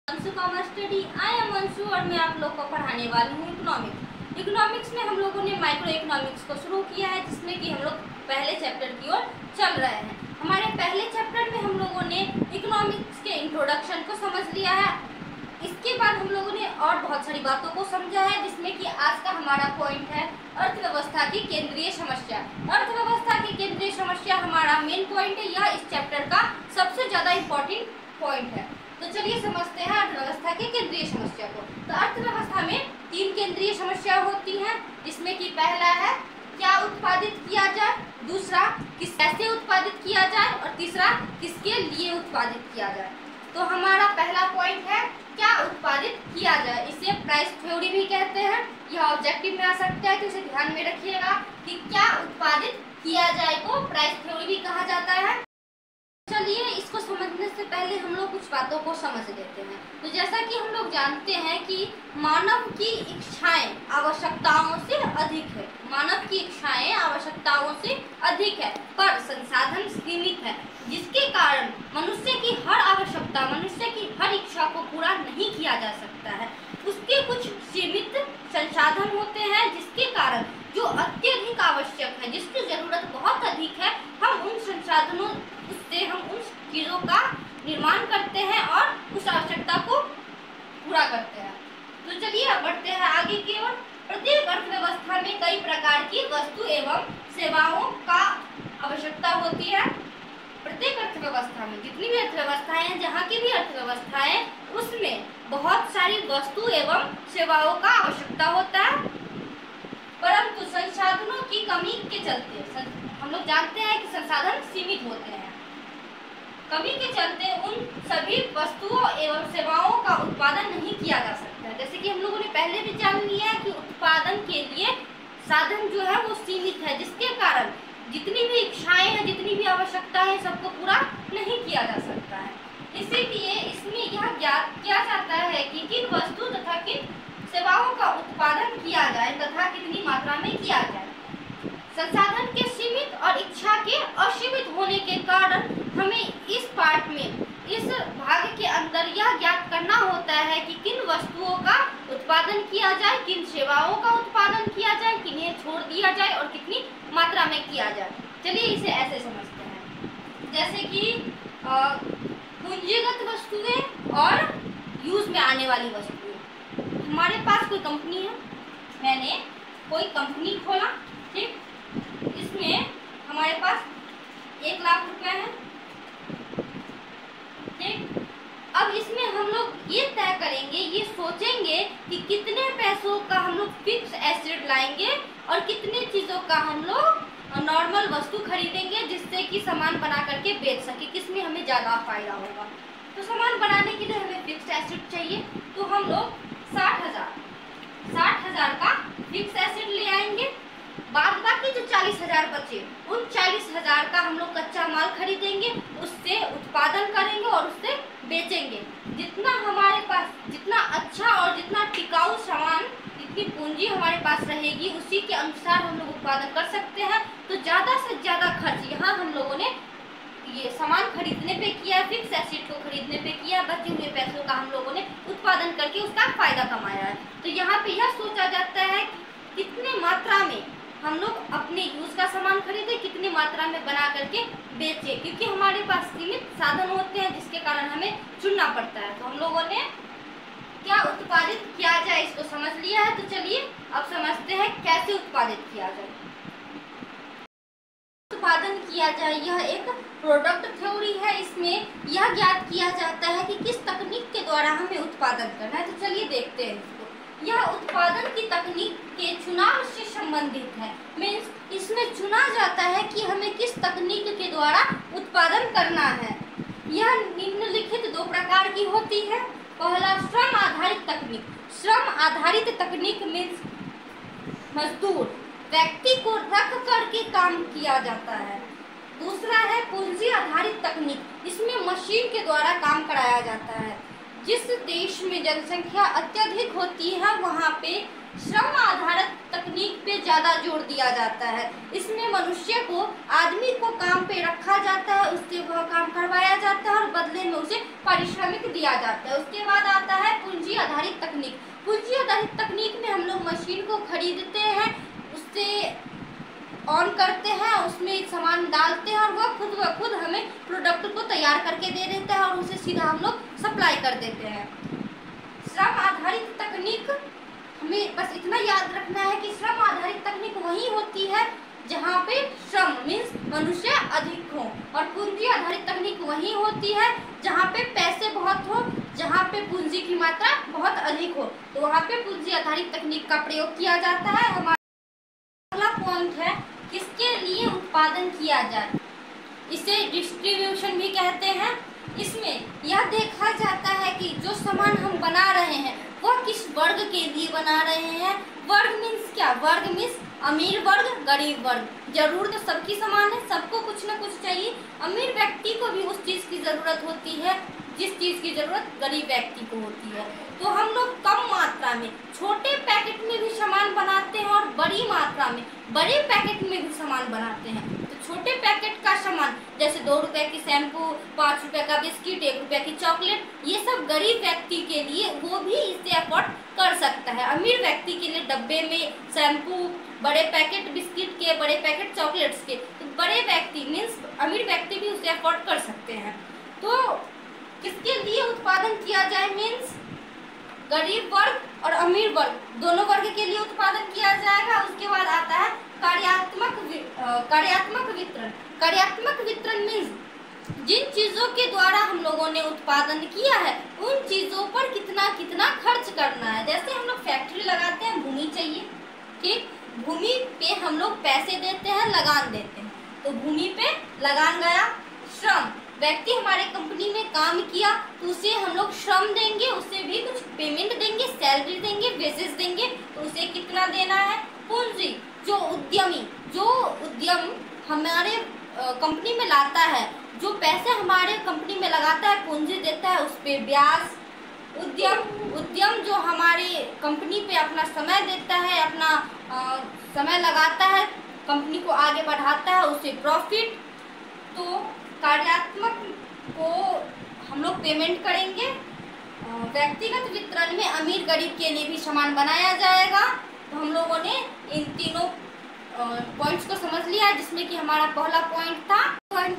Anshu commerce study. I am Anshu और मैं आप लोग को पढ़ाने वाली हूँ इकोनॉमिक्स। इकोनॉमिक्स में हम लोगों ने माइक्रो इकोनॉमिक्स को शुरू किया है, जिसमें कि हम लोग पहले चैप्टर की ओर चल रहे हैं। हमारे पहले चैप्टर में हम लोगों ने इकोनॉमिक्स के इंट्रोडक्शन को समझ लिया है। इसके बाद हम लोगों ने और बहुत सारी बातों को समझा है, जिसमें कि आज का हमारा पॉइंट है अर्थव्यवस्था की केंद्रीय समस्या। अर्थव्यवस्था की केंद्रीय समस्या हमारा मेन पॉइंट है। यह इस चैप्टर का सबसे ज़्यादा इम्पोर्टेंट पॉइंट है। तो चलिए समझते हैं अर्थव्यवस्था की केंद्रीय समस्या को। तो अर्थव्यवस्था में 3 केंद्रीय समस्या होती हैं, जिसमें कि पहला है क्या उत्पादित किया जाए, दूसरा कैसे उत्पादित किया जाए और तीसरा किसके लिए उत्पादित किया जाए। तो हमारा पहला पॉइंट है क्या उत्पादित किया जाए। इसे प्राइस थ्योरी भी कहते हैं। यह ऑब्जेक्टिव में आ सकता है, तो इसे ध्यान में रखिएगा कि क्या उत्पादित किया जाए को प्राइस थ्योरी भी कहा जाता है। चलिए इसको समझने से पहले हम लोग कुछ बातों को समझ लेते हैं। तो जैसा कि हम लोग जानते हैं कि मानव की इच्छाएं आवश्यकताओं से अधिक है। मानव की इच्छाएं आवश्यकताओं से अधिक है, पर संसाधन सीमित है, जिसके कारण मनुष्य की हर आवश्यकता, मनुष्य की हर इच्छा को पूरा नहीं किया जा सकता है। उसके कुछ सीमित संसाधन होते हैं, जिसके कारण जो अत्यधिक आवश्यक है, जिसकी जरूरत बहुत अधिक है, हम उन संसाधनों उससे हम उन चीज़ों का निर्माण करते हैं और उस आवश्यकता को पूरा करते हैं। तो चलिए अब बढ़ते हैं आगे की ओर। प्रत्येक अर्थव्यवस्था में कई प्रकार की वस्तु एवं सेवाओं का आवश्यकता होती है। प्रत्येक अर्थव्यवस्था में जितनी भी अर्थव्यवस्थाएं हैं, जहाँ की भी अर्थव्यवस्थाएं, उसमें बहुत सारी वस्तु एवं सेवाओं का आवश्यकता होता है, परंतु संसाधनों की कमी के चलते हम लोग जानते हैं कि संसाधन सीमित होते हैं। कमी के चलते उन सभी वस्तुओं एवं सेवाओं का उत्पादन नहीं किया जा सकता है। जैसे कि हम लोगों ने पहले भी जान लिया है कि उत्पादन के लिए साधन जो है वो सीमित है, जिसके कारण जितनी भी इच्छाएं हैं, जितनी भी आवश्यकता है, सबको पूरा नहीं किया जा सकता है। इसीलिए इसमें यह ज्ञात किया जाता है कि किन वस्तु तथा किन सेवाओं का उत्पादन किया जाए तथा कितनी मात्रा में किया जाए। संसाधन के सीमित और इच्छा के असीमित होने के कारण हमें इस पार्ट में, इस भाग के अंदर यह ज्ञात करना होता है कि किन वस्तुओं का उत्पादन किया जाए, किन सेवाओं का उत्पादन किया जाए, किन्हें छोड़ दिया जाए और कितनी मात्रा में किया जाए। चलिए इसे ऐसे समझते हैं, जैसे कि पूंजीगत वस्तुएं और यूज में आने वाली वस्तुएं। हमारे पास कोई कंपनी है, मैंने कोई कंपनी खोला, ठीक, इसमें हमारे पास 1 लाख रुपए हैं, ठीक। अब इसमें हम लोग ये तय करेंगे, ये सोचेंगे कि कितने पैसों का हम लोग फिक्स एसेट लाएंगे और कितने चीज़ों का हम लोग नॉर्मल वस्तु खरीदेंगे, जिससे कि सामान बना करके बेच सके, किसमें हमें ज़्यादा फायदा होगा। तो सामान बनाने के लिए हमें फिक्स एसेट चाहिए, तो हम लोग 60,000 का फिक्स एसेट ले आएंगे। बाद बाकी जो 40,000 बचे, उन 40,000 का हम लोग कच्चा माल खरीदेंगे, उससे उत्पादन करेंगे और उससे बेचेंगे। जितना हमारे पास, जितना अच्छा और जितना टिकाऊ सामान, जितनी पूंजी हमारे पास रहेगी, उसी के अनुसार हम लोग उत्पादन कर सकते हैं। तो ज़्यादा से ज़्यादा खर्च यहाँ हम लोगों ने ये सामान खरीदने पे किया, फिक्स एसेट को खरीदने पे किया, बचे हुए पैसों का हम लोगों ने उत्पादन करके उसका फायदा कमाया है। तो यहाँ पे यह सोचा जाता है कि कितने मात्रा में हम लोग अपने यूज का सामान खरीदें, कितनी मात्रा में बना करके बेचें, क्योंकि हमारे पास सीमित साधन होते हैं, जिसके कारण हमें चुनना पड़ता है। तो हम लोगों ने क्या उत्पादित किया जाए इसको समझ लिया है। तो चलिए अब समझते हैं कैसे उत्पादित किया जाए। उत्पादन किया जाए, यह एक प्रोडक्ट थ्योरी है। इसमें यह ज्ञात किया जाता है कि किस तकनीक के द्वारा हमें उत्पादन करना है। तो चलिए देखते हैं इसको। यह उत्पादन की तकनीक के चुनाव से संबंधित है। मीन्स इसमें चुना जाता है कि हमें किस तकनीक के द्वारा उत्पादन करना है। यह निम्नलिखित 2 प्रकार की होती है। पहला श्रम आधारित तकनीक। श्रम आधारित तकनीक मीन्स मजदूर, व्यक्ति को रख करके काम किया जाता है। दूसरा है पूंजी आधारित तकनीक, इसमें मशीन के द्वारा काम कराया जाता है। जिस देश में जनसंख्या अत्यधिक होती है वहाँ पे श्रम आधारित तकनीक पे ज़्यादा जोर दिया जाता है। इसमें मनुष्य को, आदमी को काम पे रखा जाता है, उससे वह काम करवाया जाता है और बदले में उसे पारिश्रमिक दिया जाता है। उसके बाद आता है पूंजी आधारित तकनीक। पूंजी आधारित तकनीक में हम लोग मशीन को खरीदते हैं, उससे ऑन करते हैं, उसमें सामान डालते हैं और वह खुद हमें प्रोडक्ट को तैयार करके दे देता है और उसे सीधा हम लोग सप्लाई कर देते हैं। श्रम आधारित तकनीक, हमें बस इतना याद रखना है कि श्रम आधारित तकनीक वही होती है जहाँ पे श्रम मीन्स मनुष्य अधिक हो, और पूंजी आधारित तकनीक वही होती है जहाँ पे पैसे बहुत हो, जहाँ पे पूंजी की मात्रा बहुत अधिक हो, तो वहाँ पे पूंजी आधारित तकनीक का प्रयोग किया जाता है। हमारा अगला पॉइंट है किसके लिए उत्पादन किया जाए, इसे डिस्ट्रीब्यूशन भी कहते हैं। इसमें यह देखा जाता है कि जो सामान हम बना रहे हैं वह किस वर्ग के लिए बना रहे हैं। वर्ग मीन्स क्या, वर्ग मीन्स अमीर वर्ग, गरीब वर्ग। जरूर तो सबकी समान है, सबको कुछ ना कुछ चाहिए। अमीर व्यक्ति को भी उस चीज़ की ज़रूरत होती है जिस चीज़ की ज़रूरत गरीब व्यक्ति को होती है। तो हम लोग कम मात्रा में छोटे पैकेट में भी सामान बनाते हैं और बड़ी मात्रा में बड़े पैकेट में भी सामान बनाते हैं। तो छोटे पैकेट का सामान जैसे 2 रुपए की शैम्पू, 5 रुपए का बिस्किट, 1 रुपए की चॉकलेट, ये सब गरीब व्यक्ति के लिए वो भी इसे अफोर्ड कर सकता है। अमीर व्यक्ति के लिए डब्बे में शैम्पू, बड़े पैकेट बिस्किट के, बड़े पैकेट चॉकलेट्स के, तो बड़े व्यक्ति मीन्स अमीर व्यक्ति भी उसे अफोर्ड कर सकते हैं। तो किसके लिए उत्पादन किया जाए मीन्स गरीब वर्ग और अमीर वर्ग दोनों वर्ग के लिए उत्पादन किया जाएगा। उसके बाद आता है कार्यात्मक वितरण। कार्यात्मक वितरण मीन्स जिन चीज़ों के द्वारा हम लोगों ने उत्पादन किया है उन चीज़ों पर कितना कितना खर्च करना है। जैसे हम लोग फैक्ट्री लगाते हैं, भूमि चाहिए, ठीक, भूमि पे हम लोग पैसे देते हैं, लगान देते हैं, तो भूमि पे लगान गया। श्रम, व्यक्ति हमारे कंपनी में काम किया तो उसे हम लोग श्रम देंगे, उसे भी कुछ पेमेंट देंगे, सैलरी देंगे, वेजेस देंगे, तो उसे कितना देना है। पूंजी, जो उद्यम हमारे कंपनी में लाता है, जो पैसे हमारे कंपनी में लगाता है, पूंजी देता है, उस पर ब्याज। उद्यम जो हमारे कंपनी पे अपना समय देता है, अपना समय लगाता है, कंपनी को आगे बढ़ाता है, उसे प्रॉफिट। तो कार्यात्मक को हम लोग पेमेंट करेंगे। व्यक्तिगत वितरण में अमीर गरीब के लिए भी सामान बनाया जाएगा। तो हम लोगों ने इन तीनों पॉइंट्स को समझ लिया, जिसमें कि हमारा पहला पॉइंट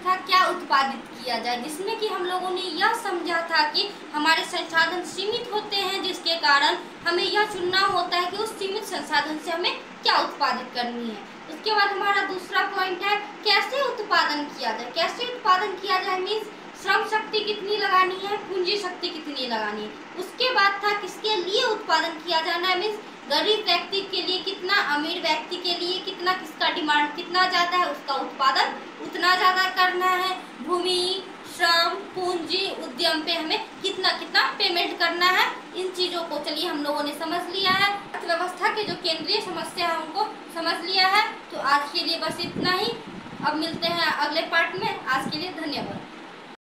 था क्या उत्पादित किया जाए, जिसमें कि हम लोगों ने यह समझा था कि हमारे संसाधन सीमित होते हैं, जिसके कारण हमें यह चुनना होता है कि उस सीमित संसाधन से हमें क्या उत्पादित करनी है। उसके बाद हमारा दूसरा पॉइंट है कैसे उत्पादन किया जाए। कैसे उत्पादन किया जाए मीन्स श्रम शक्ति कितनी लगानी है, पूंजी शक्ति कितनी लगानी है। उसके बाद था किसके लिए उत्पादन किया जाना है मीन्स गरीब व्यक्ति के लिए कितना, अमीर व्यक्ति के लिए कितना, किसका डिमांड कितना ज़्यादा है उसका उत्पादन उतना ज़्यादा करना है। भूमि, श्रम, पूंजी, उद्यम पे हमें कितना कितना पेमेंट करना है। इन चीज़ों को चलिए हम लोगों ने समझ लिया है, अर्थव्यवस्था के जो केंद्रीय समस्या है उनको समझ लिया है। तो आज के लिए बस इतना ही, अब मिलते हैं अगले पार्ट में। आज के लिए धन्यवाद।